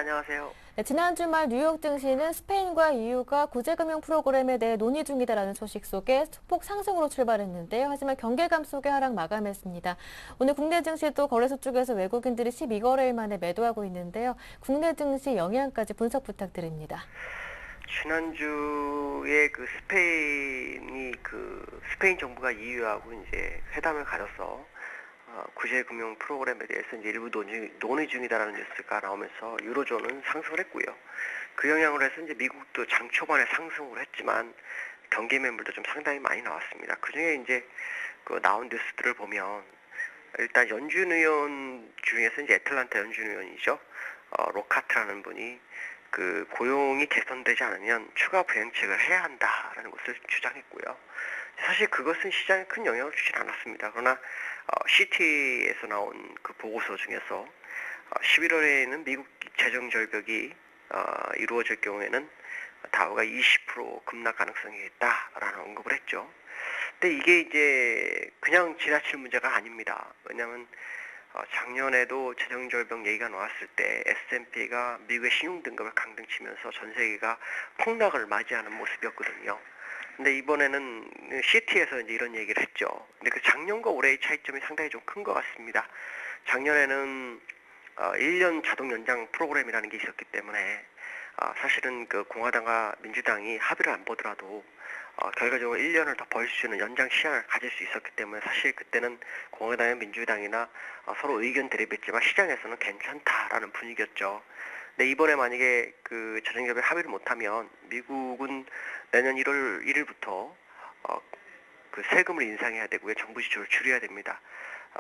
안녕하세요. 네, 지난 주말 뉴욕 증시는 스페인과 EU가 구제금융 프로그램에 대해 논의 중이다라는 소식 속에 소폭 상승으로 출발했는데요. 하지만 경계감 속에 하락 마감했습니다. 오늘 국내 증시도 거래소 쪽에서 외국인들이 12거래일 만에 매도하고 있는데요. 국내 증시 영향까지 분석 부탁드립니다. 지난주에 스페인 정부가 EU하고 이제 회담을 가져서 구제금융 프로그램에 대해서 이제 일부 논의 중이다라는 뉴스가 나오면서 유로존은 상승을 했고요. 그 영향으로 해서 이제 미국도 장 초반에 상승을 했지만 경기 매물도 좀 상당히 많이 나왔습니다. 그 중에 이제 그 나온 뉴스들을 보면 일단 연준 의원 중에서 이제 애틀란타 연준 의원이죠. 로카트라는 분이 그 고용이 개선되지 않으면 추가 부양책을 해야 한다라는 것을 주장했고요. 사실 그것은 시장에 큰 영향을 주진 않았습니다. 그러나 CT에서 나온 그 보고서 중에서 11월에는 미국 재정 절벽이 이루어질 경우에는 다우가 20% 급락 가능성이 있다라는 언급을 했죠. 근데 이게 이제 그냥 지나칠 문제가 아닙니다. 왜냐하면 작년에도 재정절벽 얘기가 나왔을 때 S&P가 미국의 신용등급을 강등치면서 전 세계가 폭락을 맞이하는 모습이었거든요. 근데 이번에는 CT에서 이제 이런 얘기를 했죠. 근데 그 작년과 올해의 차이점이 상당히 좀 큰 것 같습니다. 작년에는 1년 자동 연장 프로그램이라는 게 있었기 때문에 사실은 그 공화당과 민주당이 합의를 안 보더라도 결과적으로 1년을 더 벌 수 있는 연장 시간을 가질 수 있었기 때문에 사실 그때는 공화당이나 민주당이나 서로 의견 대립했지만 시장에서는 괜찮다라는 분위기였죠. 근데 이번에 만약에 그 재정협의 합의를 못하면 미국은 내년 1월 1일부터 그 세금을 인상해야 되고요. 정부 지출을 줄여야 됩니다.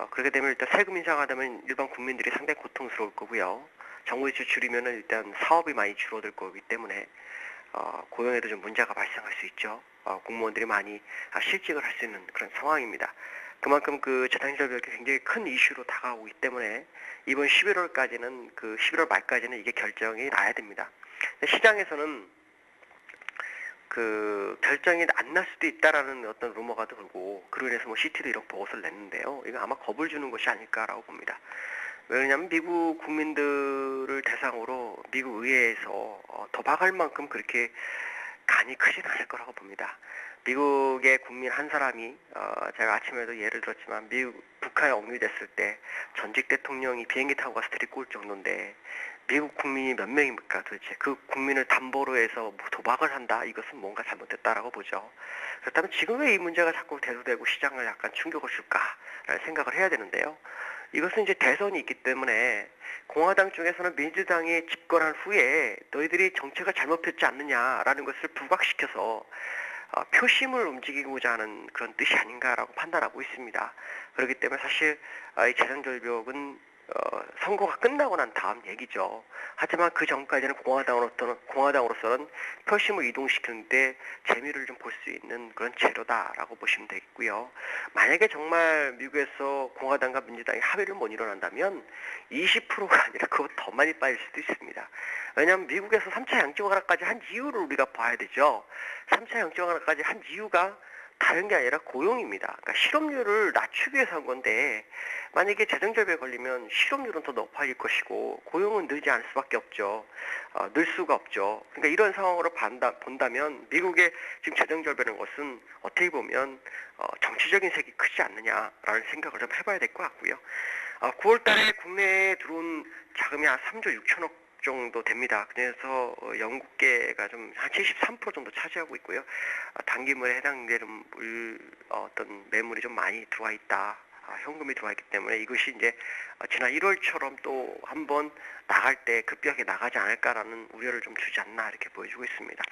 그렇게 되면 일단 세금 인상하다면 일반 국민들이 상당히 고통스러울 거고요. 정부 지출 줄이면은 일단 사업이 많이 줄어들 거기 때문에 고용에도 좀 문제가 발생할 수 있죠. 공무원들이 많이 실직을 할 수 있는 그런 상황입니다. 그만큼 그 재정절벽이 굉장히 큰 이슈로 다가오기 때문에 이번 11월까지는 11월 말까지는 이게 결정이 나야 됩니다. 시장에서는 그 결정이 안 날 수도 있다라는 어떤 루머가 돌고 그로 인해서 뭐 CT도 이런 보고서를 냈는데요. 이거 아마 겁을 주는 것이 아닐까라고 봅니다. 왜냐하면 미국 국민들을 대상으로 미국 의회에서 도박할 만큼 그렇게 간이 크진 않을 거라고 봅니다. 미국의 국민 한 사람이 제가 아침에도 예를 들었지만 북한에 억류됐을 때 전직 대통령이 비행기 타고 가서 데리고 올 정도인데 미국 국민이 몇 명입니까 도대체. 그 국민을 담보로 해서 뭐 도박을 한다, 이것은 뭔가 잘못됐다라고 보죠. 그렇다면 지금 왜 이 문제가 자꾸 대두되고 시장을 약간 충격을 줄까라는 생각을 해야 되는데요. 이것은 이제 대선이 있기 때문에 공화당 쪽에서는 민주당이 집권한 후에 너희들이 정책을 잘못 폈지 않느냐라는 것을 부각시켜서 표심을 움직이고자 하는 그런 뜻이 아닌가라고 판단하고 있습니다. 그렇기 때문에 사실 이 재정절벽은 선거가 끝나고 난 다음 얘기죠. 하지만 그 전까지는 공화당으로서는 표심을 이동시키는데 재미를 좀 볼 수 있는 그런 재료다라고 보시면 되겠고요. 만약에 정말 미국에서 공화당과 민주당이 합의를 못 이뤄낸다면 20%가 아니라 그것 더 많이 빠질 수도 있습니다. 왜냐하면 미국에서 3차 양적 완화까지 한 이유를 우리가 봐야 되죠. 3차 양적 완화까지 한 이유가 다른 게 아니라 고용입니다. 그러니까 실업률을 낮추기 위해서 한 건데 만약에 재정절벽에 걸리면 실업률은 더 높아질 것이고 고용은 늘지 않을 수밖에 없죠. 늘 수가 없죠. 그러니까 이런 상황으로 본다면 미국의 지금 재정절벽인 것은 어떻게 보면 정치적인 색이 크지 않느냐라는 생각을 좀 해봐야 될 것 같고요. 9월 달에 국내에 들어온 자금이 한 3조 6천억 정도 됩니다. 그래서 영국계가 좀 한 73% 정도 차지하고 있고요. 단기물에 해당되는 어떤 매물이 좀 많이 들어와 있다. 현금이 들어와 있기 때문에 이것이 이제 지난 1월처럼 또 한번 나갈 때 급격하게 나가지 않을까라는 우려를 좀 주지 않나 이렇게 보여주고 있습니다.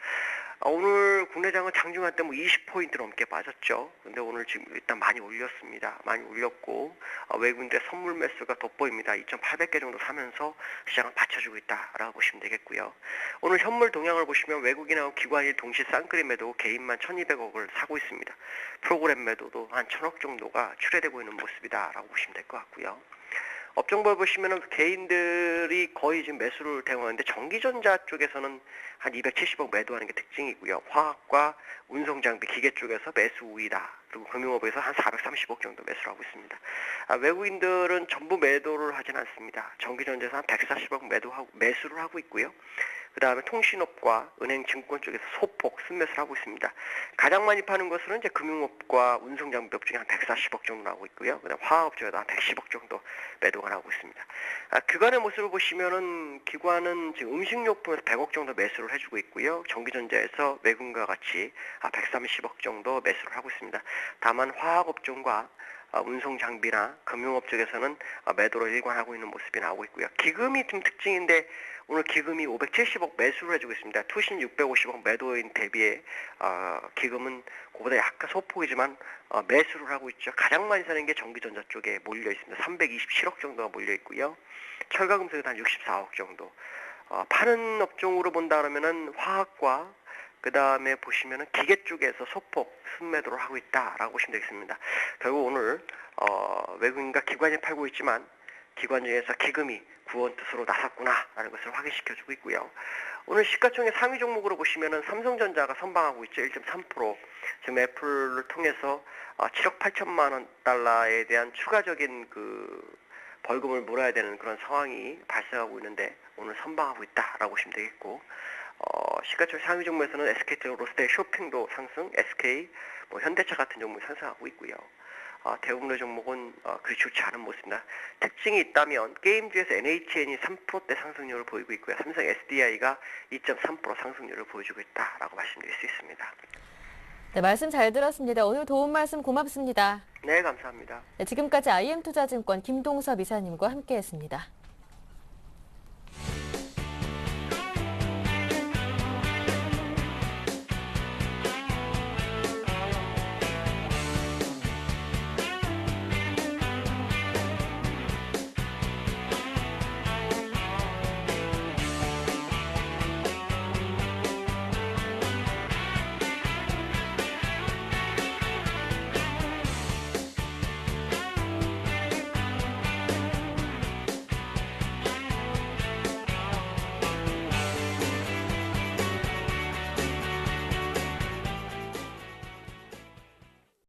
오늘 국내장은 장중한 때 뭐 20포인트 넘게 빠졌죠. 근데 오늘 지금 일단 많이 올렸습니다. 많이 올렸고 외국인들의 선물 매수가 돋보입니다. 2,800개 정도 사면서 시장을 받쳐주고 있다라고 보시면 되겠고요. 오늘 현물 동향을 보시면 외국인하고 기관이 동시 쌍끌이 매도 개인만 1,200억을 사고 있습니다. 프로그램 매도도 한 1,000억 정도가 출회되고 있는 모습이다라고 보시면 될 것 같고요. 업종별 보시면은 개인들이 거의 지금 매수를 대응하는데 전기전자 쪽에서는 한 270억 매도하는 게 특징이고요. 화학과 운송장비, 기계 쪽에서 매수 우위다. 그리고 금융업에서 한 430억 정도 매수를 하고 있습니다. 외국인들은 전부 매도를 하진 않습니다. 전기전자에서 한 140억 매수를 하고 있고요. 그 다음에 통신업과 은행, 증권 쪽에서 소폭 순매수를 하고 있습니다. 가장 많이 파는 것은 이제 금융업과 운송장비업 중에 한 140억 정도 나오고 있고요. 그 다음 화학업 쪽에도 한 110억 정도 매도가 나오고 있습니다. 그간의 모습을 보시면은 기관은 지금 음식료품에서 100억 정도 매수를 해주고 있고요. 전기전자에서 외국인과 같이 130억 정도 매수를 하고 있습니다. 다만 화학업종과 운송장비나 금융업 쪽에서는 매도를 일관하고 있는 모습이 나오고 있고요. 기금이 좀 특징인데 오늘 기금이 570억 매수를 해주고 있습니다. 투신 650억 매도인 대비에 기금은 그보다 약간 소폭이지만 매수를 하고 있죠. 가장 많이 사는 게 전기전자 쪽에 몰려 있습니다. 327억 정도가 몰려 있고요. 철가금속에도 한 64억 정도. 파는 업종으로 본다 그러면은 화학과 그 다음에 보시면은 기계 쪽에서 소폭 순매도를 하고 있다라고 보시면 되겠습니다. 결국 오늘 외국인과 기관이 팔고 있지만 기관 중에서 기금이 구원 뜻으로 나섰구나라는 것을 확인시켜주고 있고요. 오늘 시가총액 상위 종목으로 보시면은 삼성전자가 선방하고 있죠. 1.3%. 지금 애플을 통해서 7억 8천만 원 달러에 대한 추가적인 그 벌금을 물어야 되는 그런 상황이 발생하고 있는데 오늘 선방하고 있다라고 보시면 되겠고, 시가총액 상위 종목에서는 SK텔레콤, 롯데, 쇼핑도 상승, SK, 현대차 같은 종목이 상승하고 있고요. 대부분의 종목은 그리 좋지 않은 모습입니다. 특징이 있다면 게임주에서 NHN이 3%대 상승률을 보이고 있고요. 삼성 SDI가 2.3% 상승률을 보여주고 있다라고 말씀드릴 수 있습니다. 네, 말씀 잘 들었습니다. 오늘 도움 말씀 고맙습니다. 네, 감사합니다. 네, 지금까지 IM투자증권 김동섭 이사님과 함께했습니다.